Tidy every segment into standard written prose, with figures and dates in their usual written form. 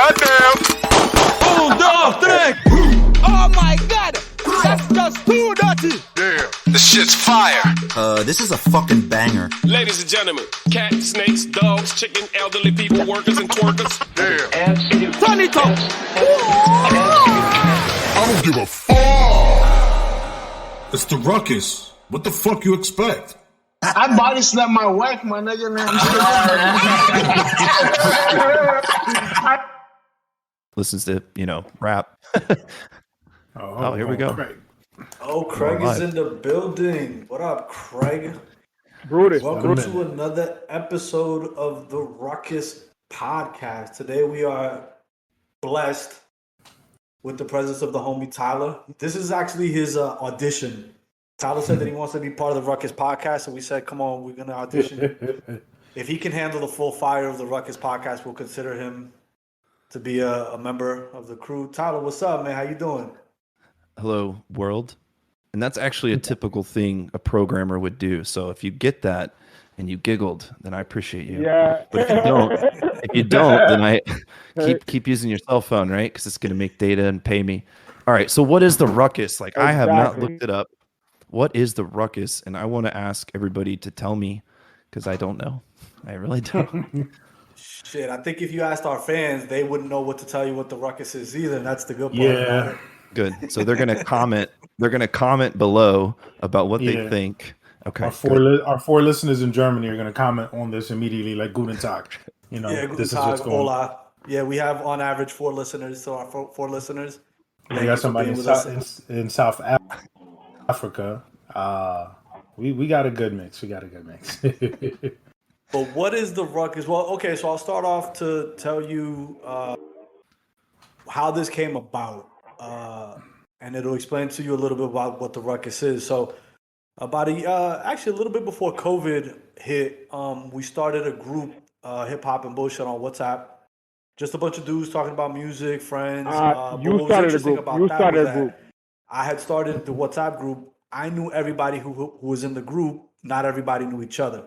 Goddamn. Oh my God! That's just too dirty! Damn. This shit's fire. This is a fucking banger. Ladies and gentlemen, cats, snakes, dogs, chicken, elderly people, workers, and twerkers. Damn. Turn it up! I don't give a fuck. It's the Ruckus. What the fuck you expect? I body slapped my wife, my nigga. Listens to, rap. Oh, here we go. Craig. Oh, Craig is in the building. What up, Craig? Brutus. Welcome to another episode of the Ruckus podcast. Today we are blessed with the presence of the homie Tyler. This is actually his audition. Tyler said that he wants to be part of the Ruckus podcast, so we said, come on, we're going to audition. If he can handle the full fire of the Ruckus podcast, we'll consider him to be a member of the crew. Tyler, what's up, man? How you doing? Hello, world. And that's actually a typical thing a programmer would do. So if you get that and you giggled, then I appreciate you. Yeah. But if you don't, then I keep using your cell phone, right? Because it's going to make data and pay me. All right. So what is the Ruckus? Like, I have not looked it up. What is the Ruckus? And I want to ask everybody to tell me, because I don't know. I really don't. Shit, I think if you asked our fans, they wouldn't know what to tell you what the Ruckus is either. And that's the good part about it. Good. So they're going to comment. They're going to comment below about what they think. Okay. Our four listeners in Germany are going to comment on this immediately, like Guten Tag. Guten this Tag, is what's going on. hola. Yeah, we have on average 4 listeners. So our four listeners. We got somebody in South Africa. We got a good mix. But what is the Ruckus? Well, okay, so I'll start off to tell you how this came about. And it'll explain to you a little bit about what the Ruckus is. So about actually a little bit before COVID hit, we started a group, Hip Hop and Bullshit, on WhatsApp. Just a bunch of dudes talking about music, friends. You started a group. I had started the WhatsApp group. I knew everybody who was in the group. Not everybody knew each other.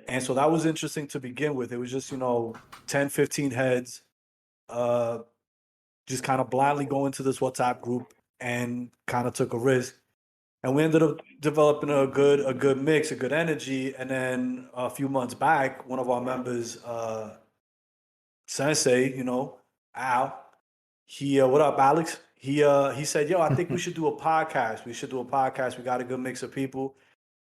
And so that was interesting to begin with. It was just, 10, 15 heads, just kind of blindly go into this WhatsApp group and kind of took a risk. And we ended up developing a good mix, a good energy. And then a few months back, one of our members, Sensei, Al, what up, Alex? He said, yo, I think we should do a podcast. We got a good mix of people.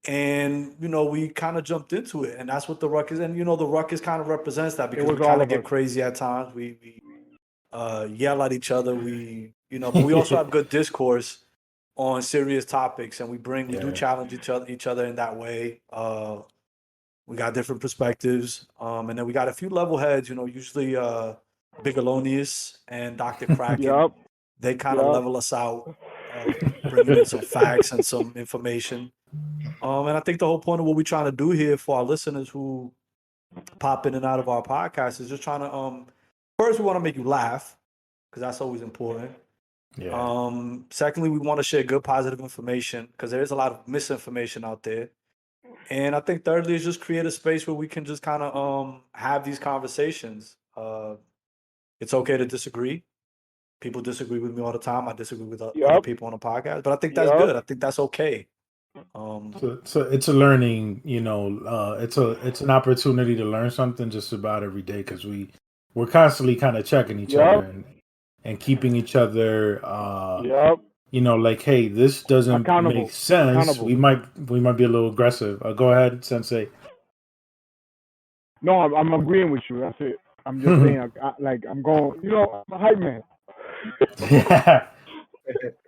And, we kind of jumped into it. And that's what the Ruckus, and, the Ruckus kind of represents that, because we kind of get crazy at times. We yell at each other. But we also have good discourse on serious topics, and we do challenge each other in that way. We got different perspectives. And then we got a few level heads, usually Bigelonius and Dr. Kraken. Yep. They kind of level us out, bringing in some facts and some information. And I think the whole point of what we're trying to do here for our listeners who pop in and out of our podcast is just trying to, first, we want to make you laugh, because that's always important. Yeah. Secondly, we want to share good, positive information, because there is a lot of misinformation out there. And I think thirdly is just create a space where we can just kind of have these conversations. It's okay to disagree. People disagree with me all the time. I disagree with other people on the podcast, but I think that's good. I think that's okay. So it's a learning, it's an opportunity to learn something just about every day, because we're constantly kind of checking each other and keeping each other, like, hey, this doesn't make sense. We might be a little aggressive. Go ahead, Sensei. No, I'm agreeing with you. That's it. I'm just saying, I'm going, I'm a hype man. Yeah.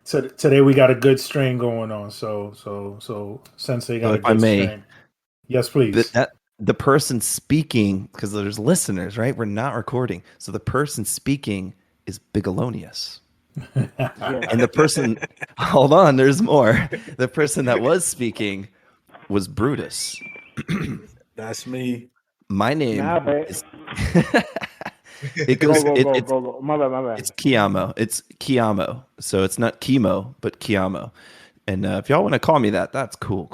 So today we got a good strain going on. So Sensei got a good strain. Yes, please. The person speaking, because there's listeners, right? We're not recording. So the person speaking is Bigelonius. And the person, hold on, there's more. The person that was speaking was Brutus. That's me. My name is... Go. My bad. It's Keamo. It's Keamo. So it's not chemo, but Keamo. And if y'all want to call me that, that's cool.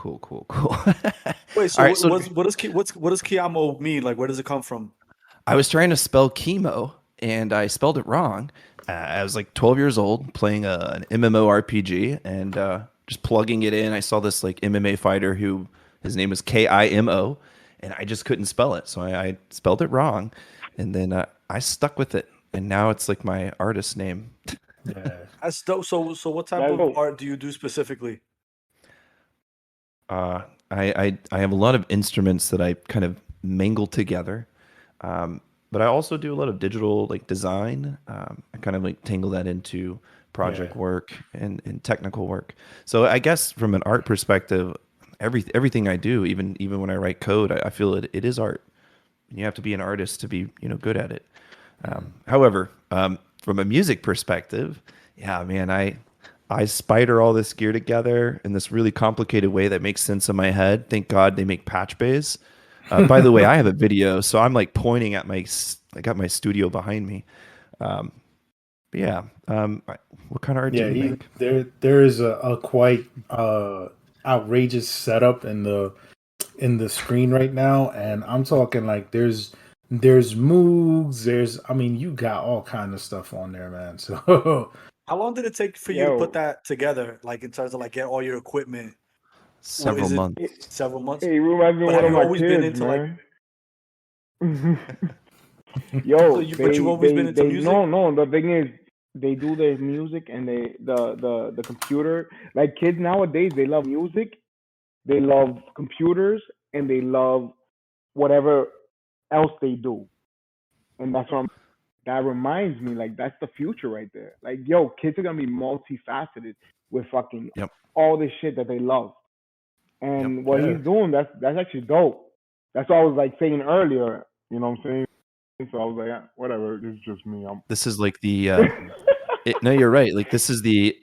Wait, so, right, what does Keamo mean? Like, where does it come from? I was trying to spell chemo, and I spelled it wrong. I was like 12 years old playing an MMORPG and just plugging it in. I saw this like MMA fighter who his name was Kimo, and I just couldn't spell it. So I spelled it wrong, and then I stuck with it. And now it's like my artist name. Yeah. That's dope. So what type of art do you do specifically? I have a lot of instruments that I kind of mingle together. But I also do a lot of digital like design. I kind of like tangle that into project work and technical work. So I guess from an art perspective, everything I do, even when I write code, I feel it is art. You have to be an artist to be good at it. However, from a music perspective, yeah, man, I spider all this gear together in this really complicated way that makes sense in my head. Thank God they make patch bays. By the way, I have a video, so I'm like pointing at I got my studio behind me. What kind of art do you make? There is a quite outrageous setup in the screen right now, and I'm talking like there's Moogs, you got all kind of stuff on there, man. So how long did it take for you to put that together, like in terms of like get all your equipment? Several months. Several months. Hey, reminds me of one of my kids, man. Yo, but you've always been into music? No. The thing is, they do their music and the computer. Like kids nowadays, they love music, they love computers, and they love whatever else they do. And that reminds me, like that's the future right there. Like, yo, kids are gonna be multifaceted with fucking all this shit that they love. And what he's doing, that's actually dope. That's what I was like saying earlier. You know what I'm saying? So I was like, whatever. This is just me. This is like the. No, you're right. Like this is the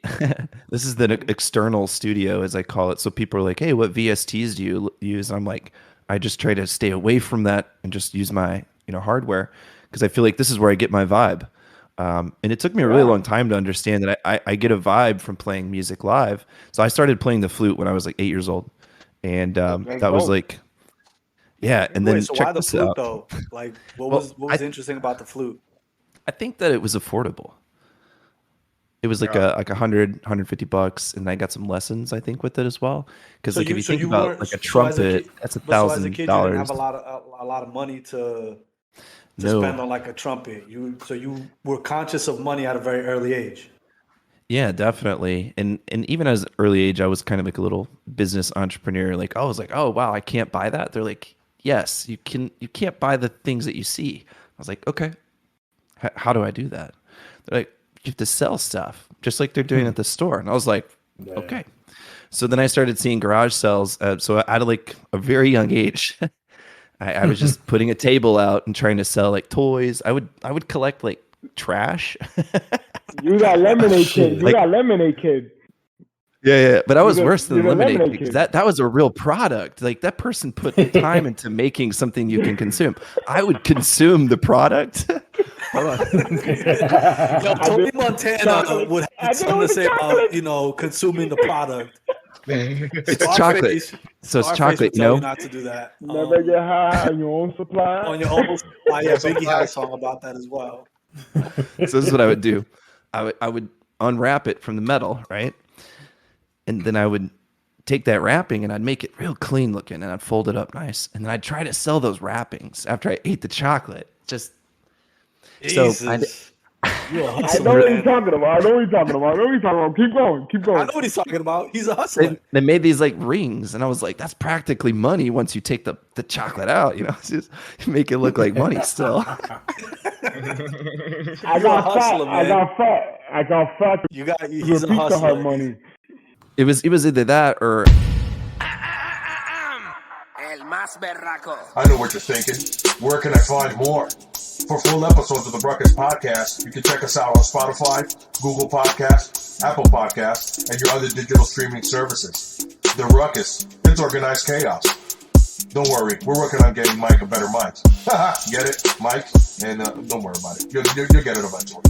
external studio, as I call it. So people are like, "Hey, what VSTs do you use?" And I'm like, I just try to stay away from that and just use my hardware because I feel like this is where I get my vibe. And it took me a really long time to understand that I get a vibe from playing music live. So I started playing the flute when I was like 8 years old. And that was like, and then so check why the this flute out. though? Like, what was interesting about the flute? I think that it was affordable. It was like a $100-$150, and I got some lessons I think with it as well. Because if you think about like a trumpet, that's $1,000. So as a kid, you didn't have a lot of money to spend on like a trumpet. You were conscious of money at a very early age. Yeah, definitely. And even as an early age, I was kind of like a little business entrepreneur. Like I was like, oh wow, I can't buy that. They're like, yes, you can. You can't buy the things that you see. I was like, okay, how do I do that? They're like, you have to sell stuff, just like they're doing at the store. And I was like, okay. So then I started seeing garage sales. So at like a very young age, I was just putting a table out and trying to sell like toys. I would collect like trash. You got lemonade kid. You got lemonade kid. Yeah. But I was worse than lemonade kid because that was a real product. Like that person put the time into making something you can consume. I would consume the product. Hold on. Yo, Tony Montana would have something to say about consuming the product. It's chocolate. So it's chocolate, you not to do that. Never get high on your own supply. On your own supply. Yeah, Biggie had a song about that as well. So this is what I would do. I would unwrap it from the metal, right? And then I would take that wrapping and I'd make it real clean looking and I'd fold it up nice. And then I'd try to sell those wrappings after I ate the chocolate. Just Jesus. So I know what he's talking about. Keep going. I know what he's talking about. He's a hustler. They made these like rings, and I was like, "That's practically money once you take the chocolate out. Just make it look like money still." I got fat. He's a hustler. Money. It was either that or. I know what you're thinking. Where can I find more? For full episodes of the Ruckus podcast, you can check us out on Spotify, Google Podcasts, Apple Podcasts, and your other digital streaming services. The Ruckus, it's organized chaos. Don't worry, we're working on getting Mike a better mic. Get it, Mike? And don't worry about it. You'll get it eventually.